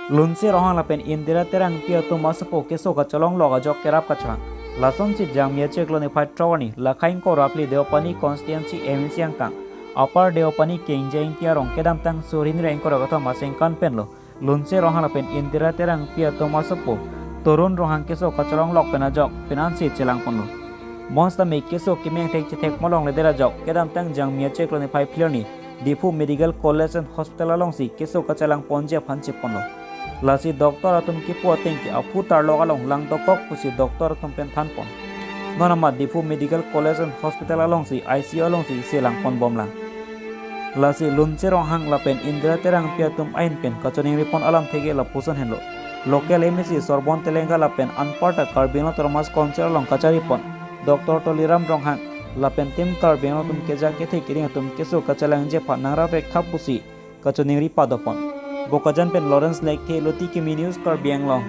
Lunsi rohang la pen indira terang pia tu masapo keso ka cholong loga jok kerap kachang. Lason si jang mia cheklo ni phai trawani la khain ko rapli deopani constituency MNC angkang. Upper deopani kengja intia rong kedam tang surin reng ko ragatha masengkan penlo. Lunsi rohang la pen indira terang pia tu masapo turun rohang keso ka cholong lok pena jok penansi chelang ponlo. Monsta me keso kimeng tek chetek molong le dera jok kedam tang jang mia cheklo ni phai philoni Difu Medical College and Hospital along si keso ka chalang ponje phanche ponlo. Lasi doktor atum ki puating ki apu tarlo along lang tokok pusi doktor atum pen than pon. Nonama Difu Medical College and Hospital along si ICU along si selang pon bom lang. Lasi lunche rong hang la pen indra terang piatum ain pen kachoning ripon alam thege la puson henlo. Local MSC Sorbon Telenga la pen anparta Carbino Thomas Concert along kachari pon. Dr. Toliram rong hang la pen tim Carbino tum keja kethe kiring tum keso kachalang je phanara vek thapusi kachoning ri padopon. Bokajan pen Lawrence Lake the loti kimi news kar biang long.